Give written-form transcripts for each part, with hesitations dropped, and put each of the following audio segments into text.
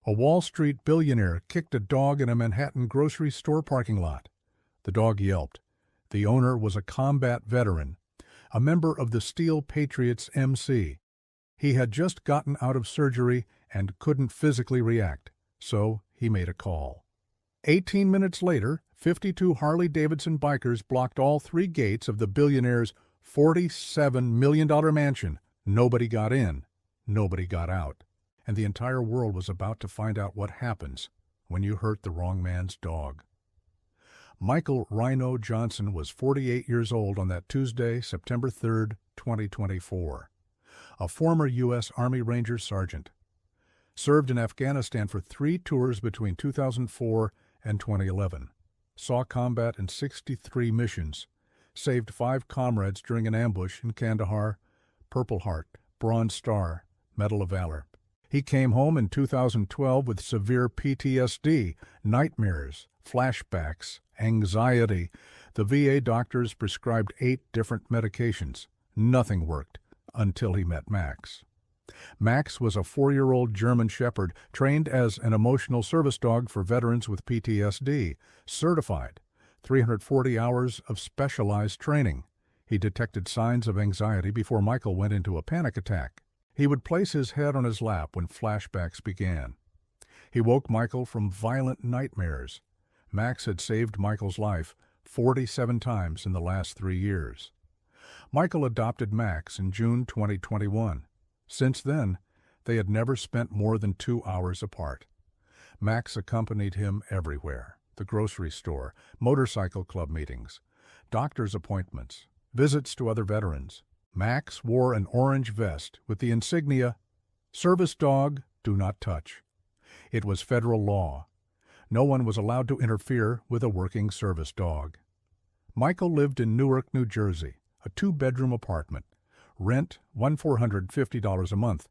A Wall Street billionaire kicked a dog in a Manhattan grocery store parking lot. The dog yelped. The owner was a combat veteran, a member of the Steel Patriots MC. He had just gotten out of surgery and couldn't physically react, so he made a call. 18 minutes later, 52 Harley-Davidson bikers blocked all 3 gates of the billionaire's $47 million mansion. Nobody got in, nobody got out. And the entire world was about to find out what happens when you hurt the wrong man's dog. Michael Rhino Johnson was 48 years old on that Tuesday, September 3, 2024. A former U.S. Army Ranger sergeant. Served in Afghanistan for 3 tours between 2004 and 2011. Saw combat in 63 missions. Saved 5 comrades during an ambush in Kandahar. Purple Heart, Bronze Star, Medal of Valor. He came home in 2012 with severe PTSD, nightmares, flashbacks, anxiety. The VA doctors prescribed 8 different medications. Nothing worked until he met Max. Max was a 4-year-old German Shepherd trained as an emotional service dog for veterans with PTSD, certified, 340 hours of specialized training. He detected signs of anxiety before Michael went into a panic attack. He would place his head on his lap when flashbacks began. He woke Michael from violent nightmares. Max had saved Michael's life 47 times in the last 3 years. Michael adopted Max in June 2021. Since then, they had never spent more than 2 hours apart. Max accompanied him everywhere: the grocery store, motorcycle club meetings, doctor's appointments, visits to other veterans. Max wore an orange vest with the insignia, "Service Dog, Do Not Touch." It was federal law. No one was allowed to interfere with a working service dog. Michael lived in Newark, New Jersey, a 2-bedroom apartment. Rent $1,450 a month.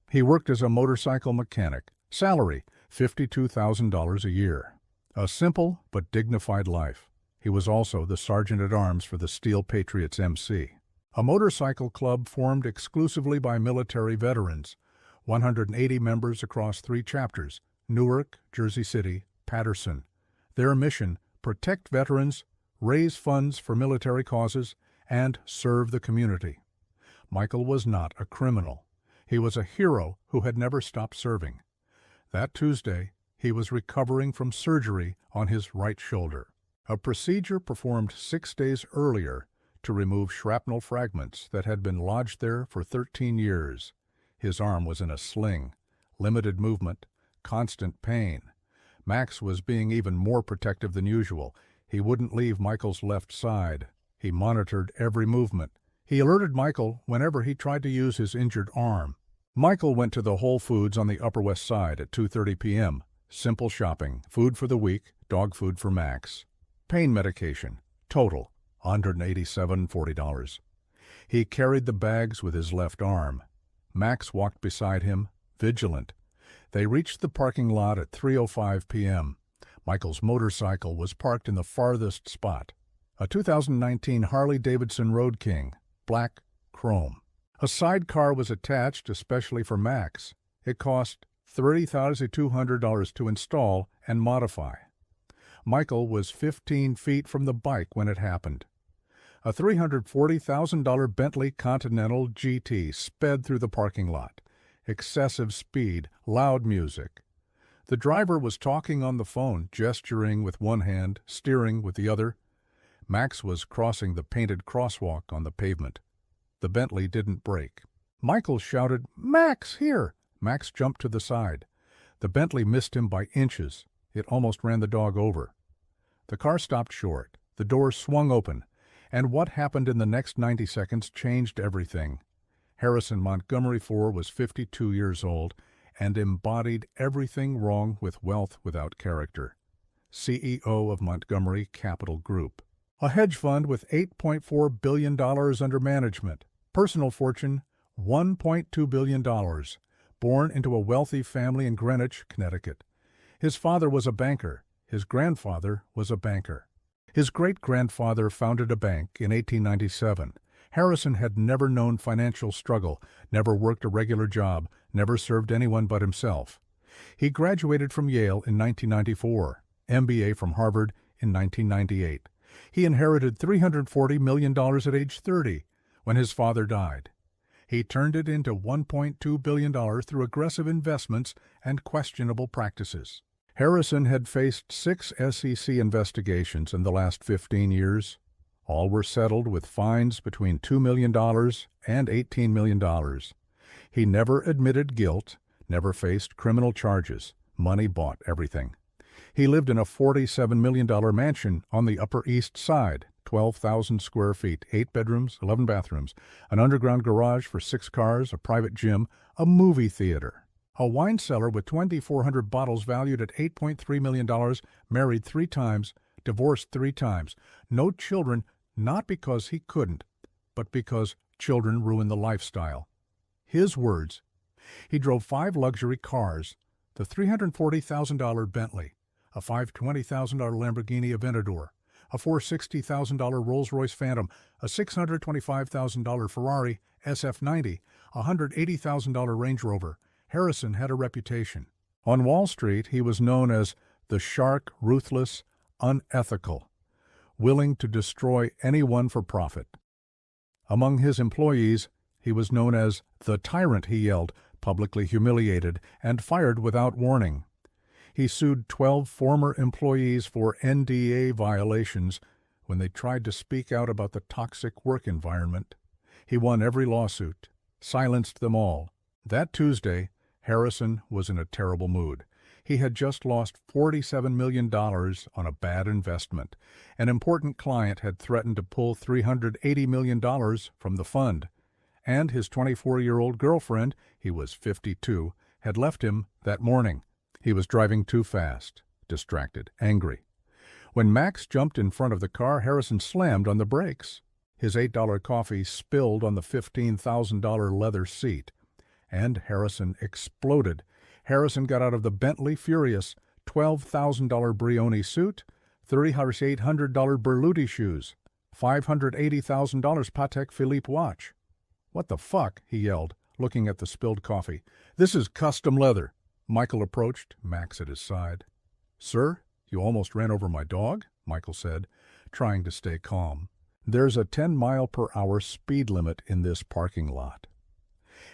He worked as a motorcycle mechanic. Salary $52,000 a year. A simple but dignified life. He was also the sergeant-at-arms for the Steel Patriots MC. A motorcycle club formed exclusively by military veterans. 180 members across 3 chapters: Newark, Jersey City, Patterson. Their mission: protect veterans, raise funds for military causes, and serve the community. Michael was not a criminal. He was a hero who had never stopped serving. That Tuesday, he was recovering from surgery on his right shoulder, a procedure performed 6 days earlier to remove shrapnel fragments that had been lodged there for 13 years. His arm was in a sling, limited movement, constant pain. Max was being even more protective than usual. He wouldn't leave Michael's left side. He monitored every movement. He alerted Michael whenever he tried to use his injured arm. Michael went to the Whole Foods on the Upper West Side at 2:30 p.m. Simple shopping, food for the week, dog food for Max. Pain medication, total $187.40. He carried the bags with his left arm. Max walked beside him, vigilant. They reached the parking lot at 3:05 p.m. Michael's motorcycle was parked in the farthest spot. A 2019 Harley-Davidson Road King, black chrome. A sidecar was attached especially for Max. It cost $30,200 to install and modify. Michael was 15 feet from the bike when it happened. A $340,000 Bentley Continental GT sped through the parking lot. Excessive speed, loud music. The driver was talking on the phone, gesturing with one hand, steering with the other. Max was crossing the painted crosswalk on the pavement. The Bentley didn't brake. Michael shouted, "Max, here!" Max jumped to the side. The Bentley missed him by inches. It almost ran the dog over. The car stopped short. The doors swung open. And what happened in the next 90 seconds changed everything. Harrison Montgomery IV was 52 years old and embodied everything wrong with wealth without character. CEO of Montgomery Capital Group. A hedge fund with $8.4 billion under management. Personal fortune, $1.2 billion. Born into a wealthy family in Greenwich, Connecticut. His father was a banker. His grandfather was a banker. His great-grandfather founded a bank in 1897. Harrison had never known financial struggle, never worked a regular job, never served anyone but himself. He graduated from Yale in 1994, MBA from Harvard in 1998. He inherited $340 million at age 30 when his father died. He turned it into $1.2 billion through aggressive investments and questionable practices. Harrison had faced 6 SEC investigations in the last 15 years. All were settled with fines between $2 million and $18 million. He never admitted guilt, never faced criminal charges. Money bought everything. He lived in a $47 million mansion on the Upper East Side, 12,000 square feet, 8 bedrooms, 11 bathrooms, an underground garage for 6 cars, a private gym, a movie theater. A wine cellar with 2,400 bottles valued at $8.3 million, married 3 times, divorced 3 times. No children, not because he couldn't, but because children ruin the lifestyle. His words. He drove 5 luxury cars, the $340,000 Bentley, a $520,000 Lamborghini Aventador, a $460,000 Rolls-Royce Phantom, a $625,000 Ferrari SF90, a $180,000 Range Rover. Harrison had a reputation. On Wall Street, he was known as the shark, ruthless, unethical, willing to destroy anyone for profit. Among his employees, he was known as the tyrant, he yelled, publicly humiliated, and fired without warning. He sued 12 former employees for NDA violations when they tried to speak out about the toxic work environment. He won every lawsuit, silenced them all. That Tuesday, Harrison was in a terrible mood. He had just lost $47 million on a bad investment. An important client had threatened to pull $380 million from the fund. And his 24-year-old girlfriend, he was 52, had left him that morning. He was driving too fast, distracted, angry. When Max jumped in front of the car, Harrison slammed on the brakes. His $8 coffee spilled on the $15,000 leather seat, and Harrison exploded. Harrison got out of the Bentley furious, $12,000 Brioni suit, $3,800 Berluti shoes, $580,000 Patek Philippe watch. "What the fuck?" he yelled, looking at the spilled coffee. "This is custom leather." Michael approached, Max at his side. "Sir, you almost ran over my dog," Michael said, trying to stay calm. "There's a 10-mile-per-hour speed limit in this parking lot."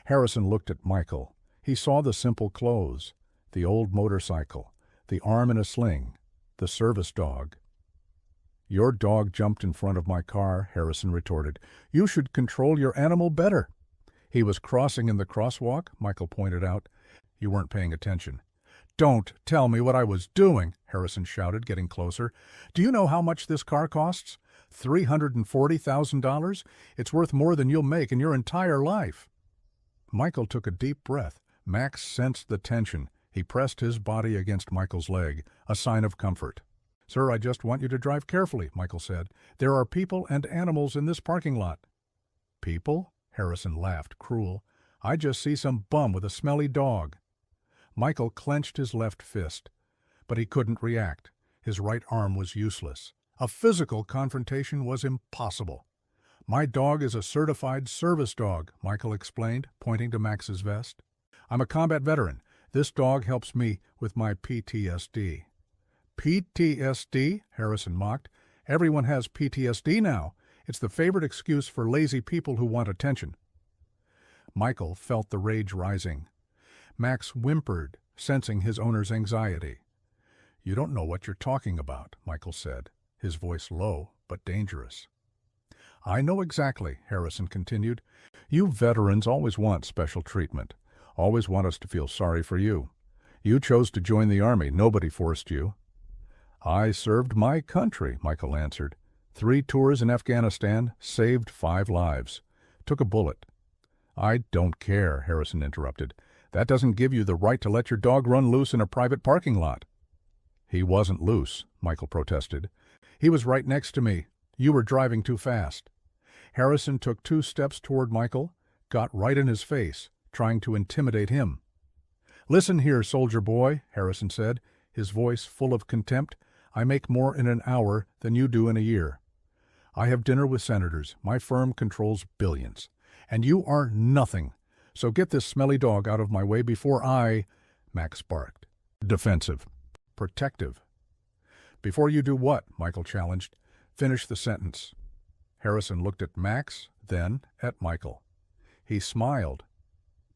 Harrison looked at Michael. He saw the simple clothes, the old motorcycle, the arm in a sling, the service dog. "Your dog jumped in front of my car," Harrison retorted. "You should control your animal better." "He was crossing in the crosswalk," Michael pointed out. "You weren't paying attention." "Don't tell me what I was doing," Harrison shouted, getting closer. "Do you know how much this car costs? $340,000? It's worth more than you'll make in your entire life." Michael took a deep breath. Max sensed the tension. He pressed his body against Michael's leg, a sign of comfort. "Sir, I just want you to drive carefully," Michael said. "There are people and animals in this parking lot." "People?" Harrison laughed, cruel. "I just see some bum with a smelly dog." Michael clenched his left fist, but he couldn't react. His right arm was useless. A physical confrontation was impossible. "My dog is a certified service dog," Michael explained, pointing to Max's vest. "I'm a combat veteran. This dog helps me with my PTSD." "PTSD?" Harrison mocked. "Everyone has PTSD now. It's the favorite excuse for lazy people who want attention." Michael felt the rage rising. Max whimpered, sensing his owner's anxiety. "You don't know what you're talking about," Michael said, his voice low but dangerous. "I know exactly," Harrison continued. "You veterans always want special treatment, always want us to feel sorry for you. You chose to join the Army. Nobody forced you." "I served my country," Michael answered. 3 tours in Afghanistan, saved 5 lives. Took a bullet." "I don't care," Harrison interrupted. "That doesn't give you the right to let your dog run loose in a private parking lot." "He wasn't loose," Michael protested. "He was right next to me. You were driving too fast." Harrison took 2 steps toward Michael, got right in his face, trying to intimidate him. "Listen here, soldier boy," Harrison said, his voice full of contempt. "I make more in an hour than you do in a year. I have dinner with senators. My firm controls billions. And you are nothing. So get this smelly dog out of my way before I—" Max barked. Defensive. Protective. Before you do what? Michael challenged. Finish the sentence. Harrison looked at Max, then at Michael. He smiled.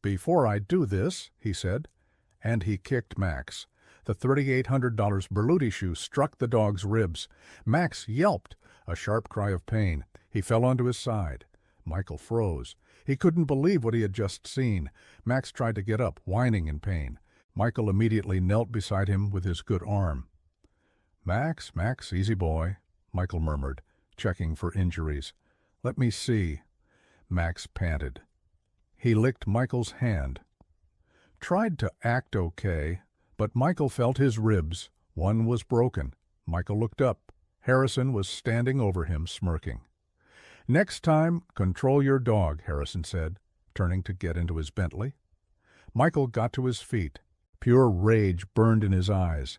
Before I do this, he said, and he kicked Max. The $3,800 Berluti shoe struck the dog's ribs. Max yelped, a sharp cry of pain. He fell onto his side. Michael froze. He couldn't believe what he had just seen. Max tried to get up, whining in pain. Michael immediately knelt beside him with his good arm. Max, easy boy, Michael murmured, checking for injuries. Let me see. Max panted. He licked Michael's hand. Tried to act okay, but Michael felt his ribs. One was broken. Michael looked up. Harrison was standing over him, smirking. Next time, control your dog, Harrison said, turning to get into his Bentley. Michael got to his feet. Pure rage burned in his eyes.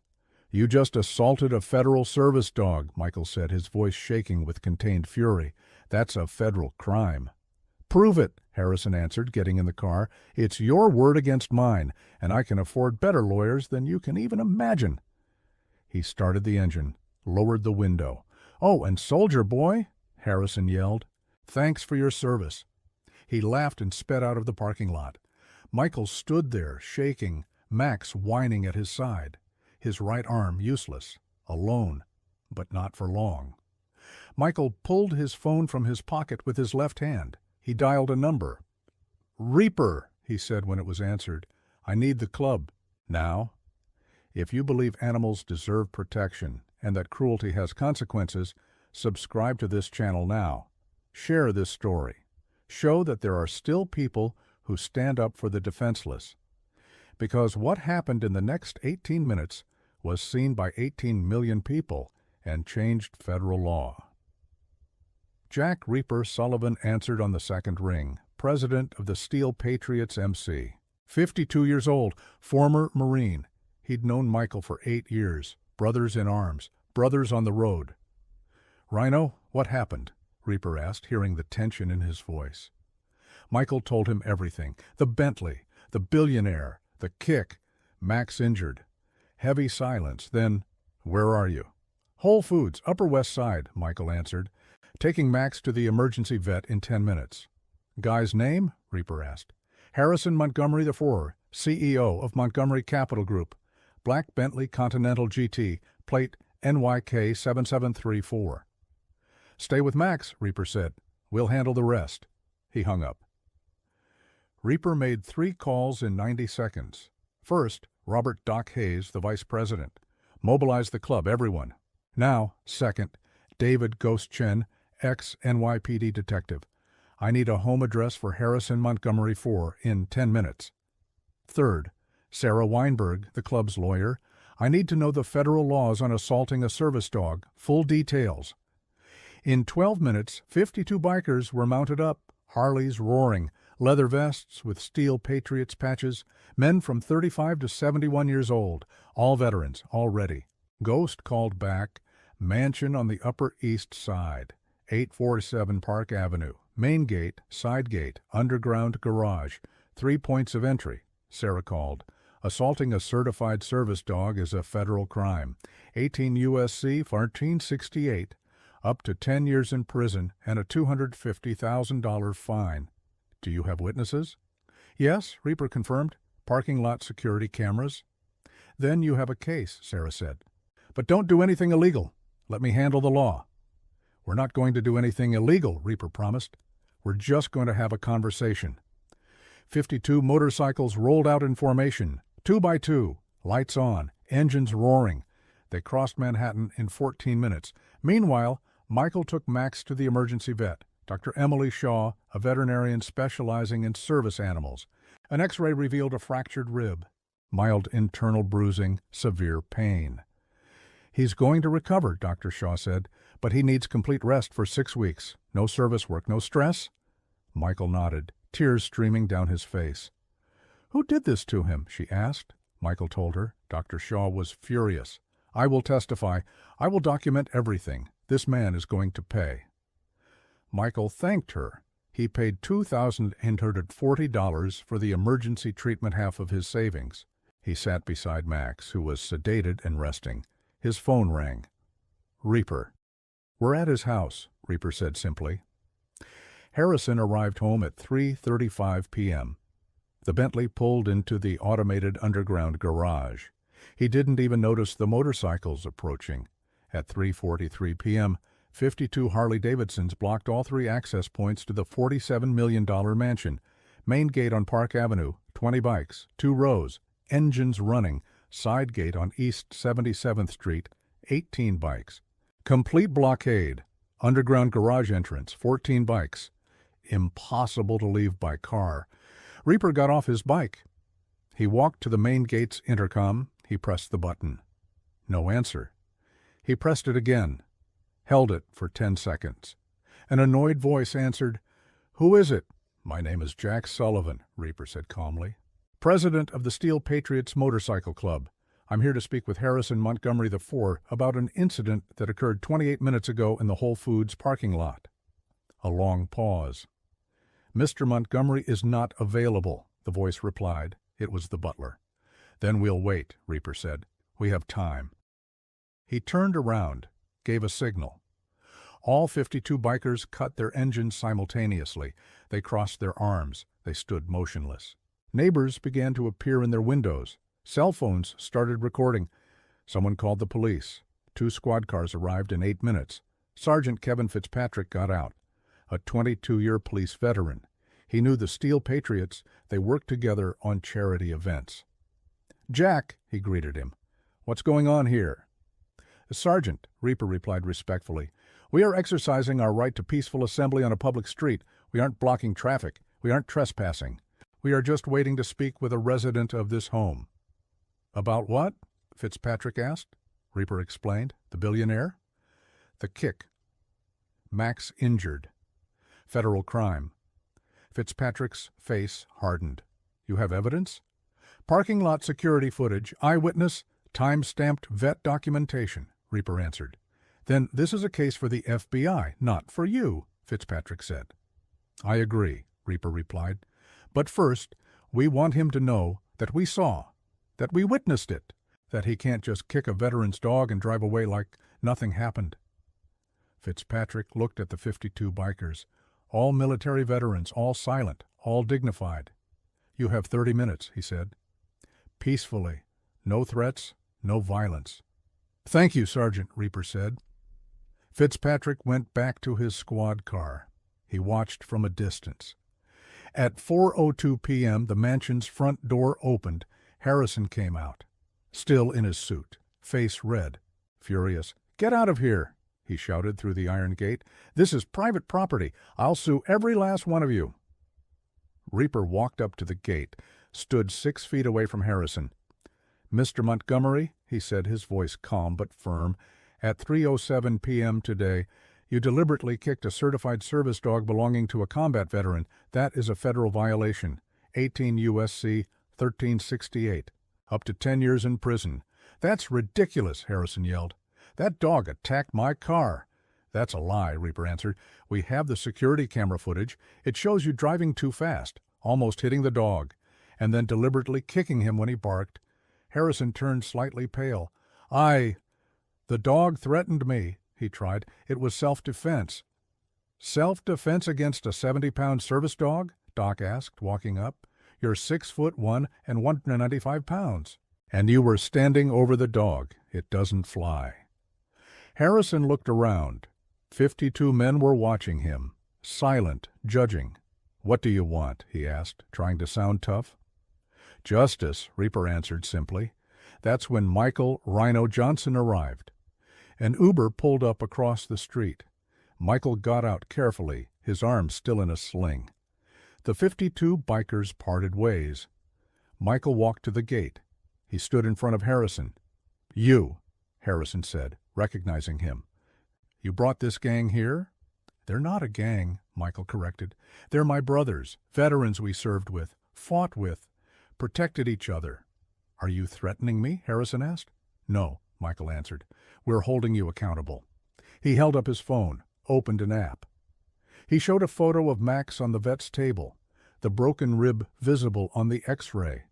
You just assaulted a federal service dog, Michael said, his voice shaking with contained fury. That's a federal crime. Prove it, Harrison answered, getting in the car. It's your word against mine, and I can afford better lawyers than you can even imagine. He started the engine, lowered the window. Oh, and soldier boy, Harrison yelled. Thanks for your service. He laughed and sped out of the parking lot. Michael stood there, shaking, Max whining at his side, his right arm useless, alone, but not for long. Michael pulled his phone from his pocket with his left hand. He dialed a number. Reaper, he said when it was answered. I need the club. Now? If you believe animals deserve protection and that cruelty has consequences, subscribe to this channel now. Share this story. Show that there are still people who stand up for the defenseless. Because what happened in the next 18 minutes was seen by 18 million people and changed federal law. Jack Reaper Sullivan answered on the second ring, president of the Steel Patriots MC. 52 years old, former Marine. He'd known Michael for 8 years, brothers in arms, brothers on the road. Rhino, what happened? Reaper asked, hearing the tension in his voice. Michael told him everything. The Bentley, the Billionaire, the kick, Max injured. Heavy silence, then, where are you? Whole Foods, Upper West Side, Michael answered. Taking Max to the emergency vet in 10 minutes. Guy's name? Reaper asked. Harrison Montgomery IV, CEO of Montgomery Capital Group. Black Bentley Continental GT, plate NYK 7734. Stay with Max, Reaper said. We'll handle the rest. He hung up. Reaper made 3 calls in 90 seconds. First, Robert Doc Hayes, the vice president. Mobilize the club, everyone. Now, second, David Ghost Chen, ex-NYPD detective. I need a home address for Harrison Montgomery IV in 10 minutes. Third, Sarah Weinberg, the club's lawyer. I need to know the federal laws on assaulting a service dog, full details. In 12 minutes, 52 bikers were mounted up, Harleys roaring, leather vests with Steel Patriots patches, men from 35 to 71 years old, all veterans, all ready. Ghost called back, mansion on the Upper East Side, 847 Park Avenue, main gate, side gate, underground garage, 3 points of entry, Sarah called. Assaulting a certified service dog is a federal crime. 18 U.S.C. 1468, up to 10 years in prison and a $250,000 fine. Do you have witnesses? Yes, Reaper confirmed. Parking lot security cameras. Then you have a case, Sarah said. But don't do anything illegal. Let me handle the law. We're not going to do anything illegal, Reaper promised. We're just going to have a conversation. 52 motorcycles rolled out in formation, 2 by 2, lights on, engines roaring. They crossed Manhattan in 14 minutes. Meanwhile, Michael took Max to the emergency vet, Dr. Emily Shaw, a veterinarian specializing in service animals. An X-ray revealed a fractured rib, mild internal bruising, severe pain. He's going to recover, Dr. Shaw said, but he needs complete rest for 6 weeks. No service work, no stress? Michael nodded, tears streaming down his face. Who did this to him? She asked. Michael told her. Dr. Shaw was furious. I will testify. I will document everything. This man is going to pay. Michael thanked her. He paid $2,840 for the emergency treatment half of his savings. He sat beside Max, who was sedated and resting. His phone rang. Reaper. "We're at his house," Reaper said simply. Harrison arrived home at 3:35 p.m. The Bentley pulled into the automated underground garage. He didn't even notice the motorcycles approaching. At 3:43 p.m., 52 Harley-Davidsons blocked all three access points to the $47 million mansion. Main gate on Park Avenue, 20 bikes, 2 rows, engines running. Side gate on East 77th Street, 18 bikes. Complete blockade. Underground garage entrance, 14 bikes. Impossible to leave by car. Reaper got off his bike. He walked to the main gate's intercom. He pressed the button. No answer. He pressed it again. Held it for 10 seconds. An annoyed voice answered, "Who is it?" "My name is Jack Sullivan," Reaper said calmly. "President of the Steel Patriots Motorcycle Club. I'm here to speak with Harrison Montgomery IV about an incident that occurred 28 minutes ago in the Whole Foods parking lot." A long pause. "Mr. Montgomery is not available," the voice replied. It was the butler. "Then we'll wait," Reaper said. "We have time." He turned around, gave a signal. All 52 bikers cut their engines simultaneously. They crossed their arms. They stood motionless. Neighbors began to appear in their windows. Cell phones started recording. Someone called the police. 2 squad cars arrived in 8 minutes. Sergeant Kevin Fitzpatrick got out. A 22-year police veteran. He knew the Steel Patriots. They worked together on charity events. "Jack," he greeted him. "What's going on here?" "Sergeant," Reaper replied respectfully, "we are exercising our right to peaceful assembly on a public street. We aren't blocking traffic. We aren't trespassing. We are just waiting to speak with a resident of this home." "About what?" Fitzpatrick asked. Reaper explained. "The billionaire?" "The kick. Max injured. Federal crime." Fitzpatrick's face hardened. "You have evidence?" "Parking lot security footage, eyewitness, time-stamped vet documentation," Reaper answered. "Then this is a case for the FBI, not for you," Fitzpatrick said. "I agree," Reaper replied. "But first, we want him to know that we saw, that we witnessed it, that he can't just kick a veteran's dog and drive away like nothing happened." Fitzpatrick looked at the 52 bikers. All military veterans, all silent, all dignified. "You have 30 minutes," he said. "Peacefully. No threats, no violence." "Thank you, Sergeant," Reaper said. Fitzpatrick went back to his squad car. He watched from a distance. At 4:02 p.m., the mansion's front door opened. Harrison came out, still in his suit, face red, furious. "Get out of here," he shouted through the iron gate. "This is private property. I'll sue every last one of you." Reaper walked up to the gate, stood 6 feet away from Harrison. "Mr. Montgomery," he said, his voice calm but firm, "at 3:07 p.m. today, you deliberately kicked a certified service dog belonging to a combat veteran. That is a federal violation. 18 U.S.C. 1368. Up to 10 years in prison." "That's ridiculous," Harrison yelled. "That dog attacked my car." "That's a lie," Reaper answered. "We have the security camera footage. It shows you driving too fast, almost hitting the dog, and then deliberately kicking him when he barked." Harrison turned slightly pale. The dog threatened me," he tried. "It was self-defense." "Self-defense against a 70-pound service dog?" Doc asked, walking up. "You're 6'1" and 195 pounds. And you were standing over the dog. It doesn't fly." Harrison looked around. 52 men were watching him, silent, judging. "What do you want?" he asked, trying to sound tough. "Justice," Reaper answered simply. That's when Michael Rhino Johnson arrived. An Uber pulled up across the street. Michael got out carefully, his arm still in a sling. The 52 bikers parted ways. Michael walked to the gate. He stood in front of Harrison. "You," Harrison said, recognizing him. "You brought this gang here?" "They're not a gang," Michael corrected. "They're my brothers, veterans we served with, fought with, protected each other." "Are you threatening me?" Harrison asked. "No," Michael answered. "We're holding you accountable." He held up his phone, opened an app. He showed a photo of Max on the vet's table, the broken rib visible on the X-ray.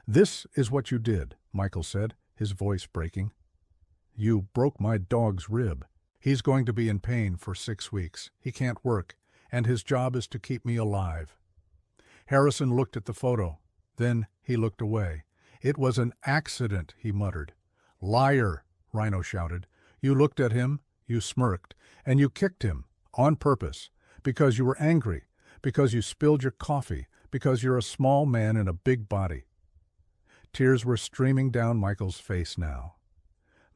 "This is what you did," Michael said, his voice breaking. "You broke my dog's rib. He's going to be in pain for 6 weeks. He can't work, and his job is to keep me alive." Harrison looked at the photo. Then he looked away. "It was an accident," he muttered. "Liar," Rhino shouted. "You looked at him, you smirked, and you kicked him, on purpose, because you were angry, because you spilled your coffee, because you're a small man in a big body." Tears were streaming down Michael's face now.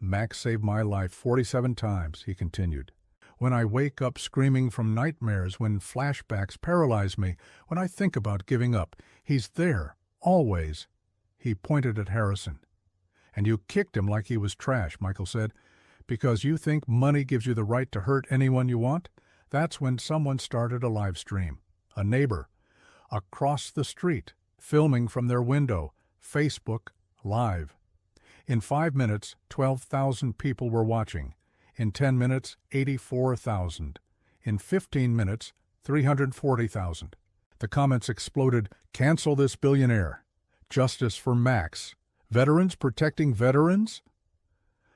"Max saved my life 47 times, he continued. "When I wake up screaming from nightmares, when flashbacks paralyze me, when I think about giving up, he's there, always." He pointed at Harrison. "And you kicked him like he was trash," Michael said, "because you think money gives you the right to hurt anyone you want?" That's when someone started a live stream. A neighbor, across the street, filming from their window, Facebook Live. In 5 minutes, 12,000 people were watching. In 10 minutes, 84,000. In 15 minutes, 340,000. The comments exploded. "Cancel this billionaire. Justice for Max. Veterans protecting veterans?"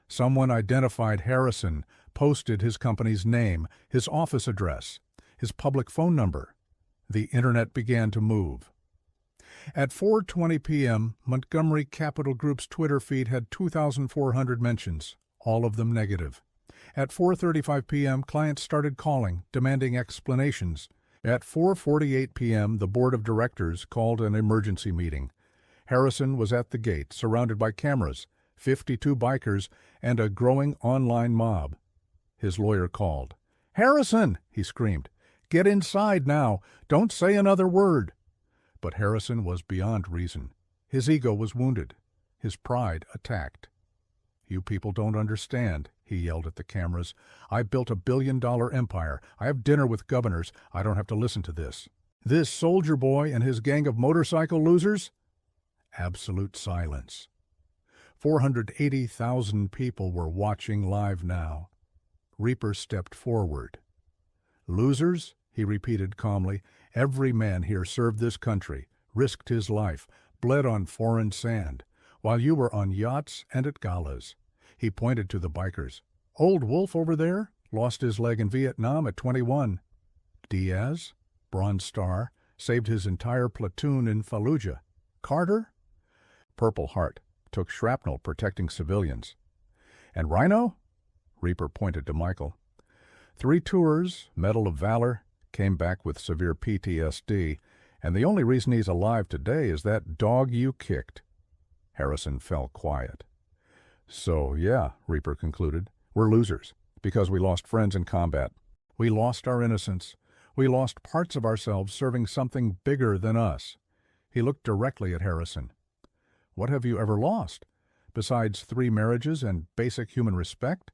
Someone identified Harrison, posted his company's name, his office address, his public phone number. The internet began to move. At 4:20 p.m., Montgomery Capital Group's Twitter feed had 2,400 mentions, all of them negative. At 4:35 p.m., clients started calling, demanding explanations. At 4:48 p.m., the board of directors called an emergency meeting. Harrison was at the gate, surrounded by cameras, 52 bikers, and a growing online mob. His lawyer called. "Harrison!" he screamed. "Get inside now! Don't say another word!" But Harrison was beyond reason. His ego was wounded, his pride attacked. "You people don't understand," he yelled at the cameras. "I built a billion-dollar empire. I have dinner with governors. I don't have to listen to this. This soldier boy and his gang of motorcycle losers?" Absolute silence. 480,000 people were watching live now. Reaper stepped forward. "Losers?" he repeated calmly. "Every man here served this country, risked his life, bled on foreign sand, while you were on yachts and at galas." He pointed to the bikers. "Old Wolf over there lost his leg in Vietnam at 21. Diaz, Bronze Star, saved his entire platoon in Fallujah. Carter? Purple Heart, took shrapnel protecting civilians. And Rhino?" Reaper pointed to Michael. 3 tours, Medal of Valor, came back with severe PTSD, and the only reason he's alive today is that dog you kicked." Harrison fell quiet. "So, yeah," Reaper concluded, "we're losers, because we lost friends in combat. We lost our innocence. We lost parts of ourselves serving something bigger than us." He looked directly at Harrison. "What have you ever lost, besides 3 marriages and basic human respect?"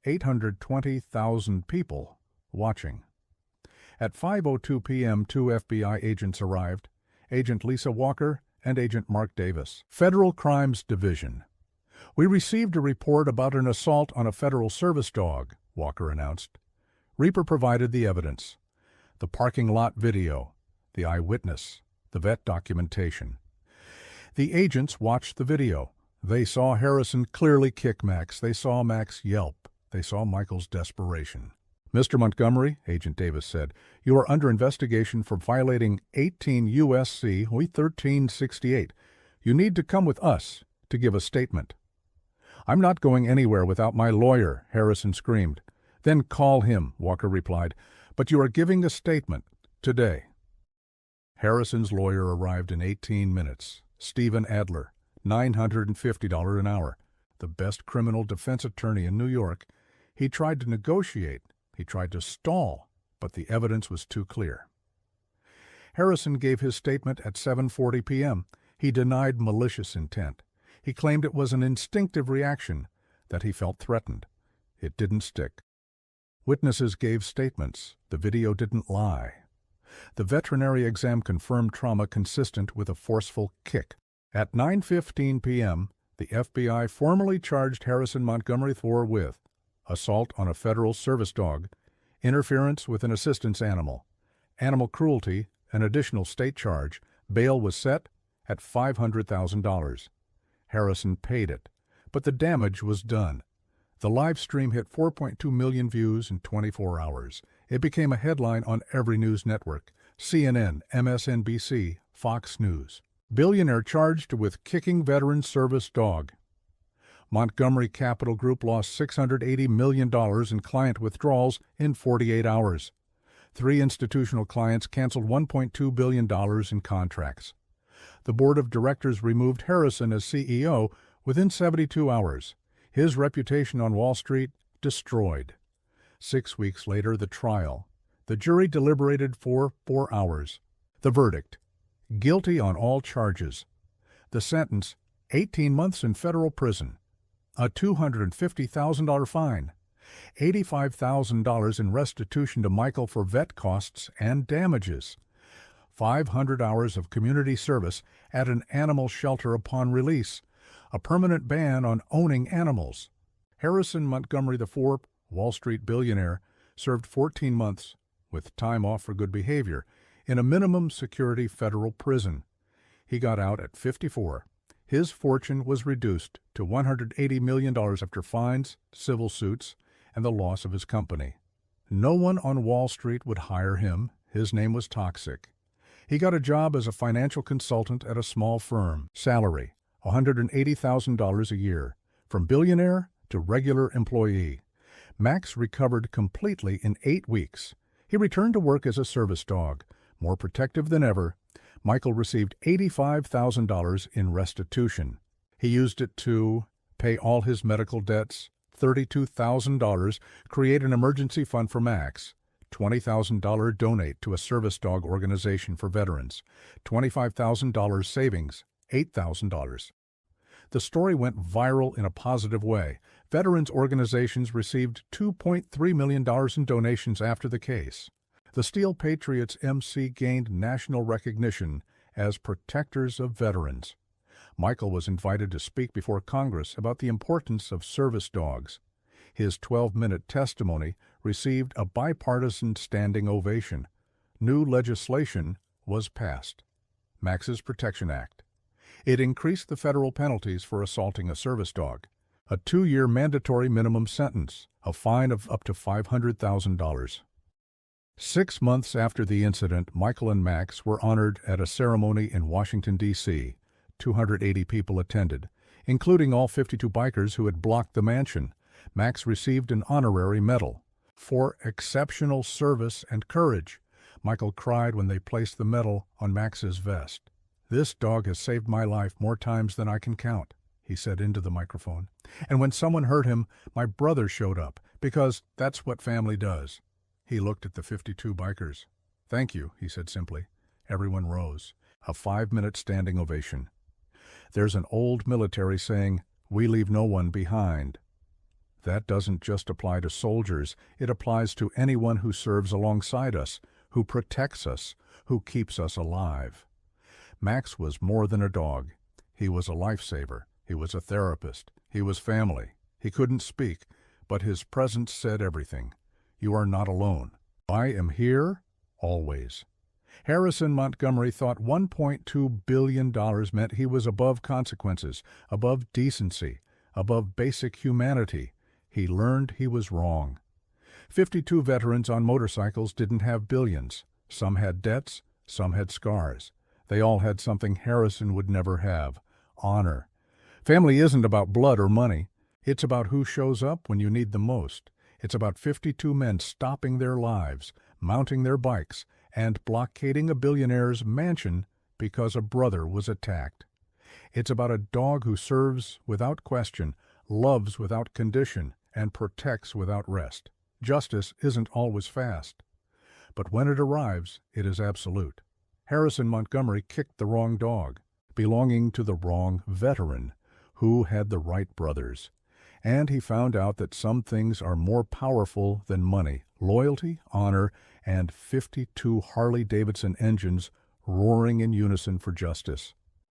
820,000 people watching. At 5:02 p.m., 2 FBI agents arrived, Agent Lisa Walker and Agent Mark Davis. Federal Crimes Division. "We received a report about an assault on a federal service dog," Walker announced. Reaper provided the evidence. The parking lot video, the eyewitness, the vet documentation. The agents watched the video. They saw Harrison clearly kick Max. They saw Max yelp. They saw Michael's desperation. "Mr. Montgomery," Agent Davis said, "you are under investigation for violating 18 U.S.C. 1368. You need to come with us to give a statement." "I'm not going anywhere without my lawyer," Harrison screamed. "Then call him," Walker replied. "But you are giving a statement today." Harrison's lawyer arrived in 18 minutes. Stephen Adler, $950 an hour, the best criminal defense attorney in New York. He tried to negotiate. He tried to stall, but the evidence was too clear. Harrison gave his statement at 7:40 p.m. He denied malicious intent. He claimed it was an instinctive reaction, that he felt threatened. It didn't stick. Witnesses gave statements. The video didn't lie. The veterinary exam confirmed trauma consistent with a forceful kick. At 9:15 p.m., the FBI formally charged Harrison Montgomery with assault on a federal service dog, interference with an assistance animal, animal cruelty, an additional state charge. Bail was set, at $500,000. Harrison paid it, but the damage was done. The live stream hit 4.2 million views in 24 hours. It became a headline on every news network: CNN, MSNBC, Fox News. Billionaire charged with kicking veteran service dog. Montgomery Capital Group lost $680 million in client withdrawals in 48 hours. 3 institutional clients canceled $1.2 billion in contracts. The board of directors removed Harrison as CEO within 72 hours. His reputation on Wall Street destroyed. 6 weeks later, the trial. The jury deliberated for 4 hours. The verdict: guilty on all charges. The sentence: 18 months in federal prison, a $250,000 fine, $85,000 in restitution to Michael for vet costs and damages, 500 hours of community service at an animal shelter upon release, a permanent ban on owning animals. Harrison Montgomery IV, Wall Street billionaire, served 14 months, with time off for good behavior, in a minimum security federal prison. He got out at 54. His fortune was reduced to $180 million after fines, civil suits, and the loss of his company. No one on Wall Street would hire him. His name was toxic. He got a job as a financial consultant at a small firm. Salary: $180,000 a year. From billionaire to regular employee. Max recovered completely in 8 weeks. He returned to work as a service dog, more protective than ever. Michael received $85,000 in restitution. He used it to pay all his medical debts, $32,000, create an emergency fund for Max, $20,000 donate to a service dog organization for veterans, $25,000 savings, $8,000. The story went viral in a positive way. Veterans organizations received $2.3 million in donations after the case. The Steel Patriots MC gained national recognition as protectors of veterans. Michael was invited to speak before Congress about the importance of service dogs. His 12-minute testimony received a bipartisan standing ovation. New legislation was passed. Max's Protection Act. It increased the federal penalties for assaulting a service dog, a 2-year mandatory minimum sentence, a fine of up to $500,000. 6 months after the incident, Michael and Max were honored at a ceremony in Washington, D.C. 280 people attended, including all 52 bikers who had blocked the mansion. Max received an honorary medal for exceptional service and courage. Michael cried when they placed the medal on Max's vest. "This dog has saved my life more times than I can count," he said into the microphone. "And when someone hurt him, my brother showed up, because that's what family does." He looked at the 52 bikers. "Thank you," he said simply. Everyone rose. A 5-minute standing ovation. There's an old military saying, "We leave no one behind." That doesn't just apply to soldiers. It applies to anyone who serves alongside us, who protects us, who keeps us alive. Max was more than a dog. He was a lifesaver. He was a therapist. He was family. He couldn't speak, but his presence said everything. You are not alone. I am here, always. Harrison Montgomery thought $1.2 billion meant he was above consequences, above decency, above basic humanity. He learned he was wrong. 52 veterans on motorcycles didn't have billions. Some had debts, some had scars. They all had something Harrison would never have: honor. Family isn't about blood or money. It's about who shows up when you need them most. It's about 52 men stopping their lives, mounting their bikes, and blockading a billionaire's mansion because a brother was attacked. It's about a dog who serves without question, loves without condition, and protects without rest. Justice isn't always fast, but when it arrives, it is absolute. Harrison Montgomery kicked the wrong dog, belonging to the wrong veteran, who had the right brothers. And he found out that some things are more powerful than money: loyalty, honor, and 52 Harley-Davidson engines roaring in unison for justice.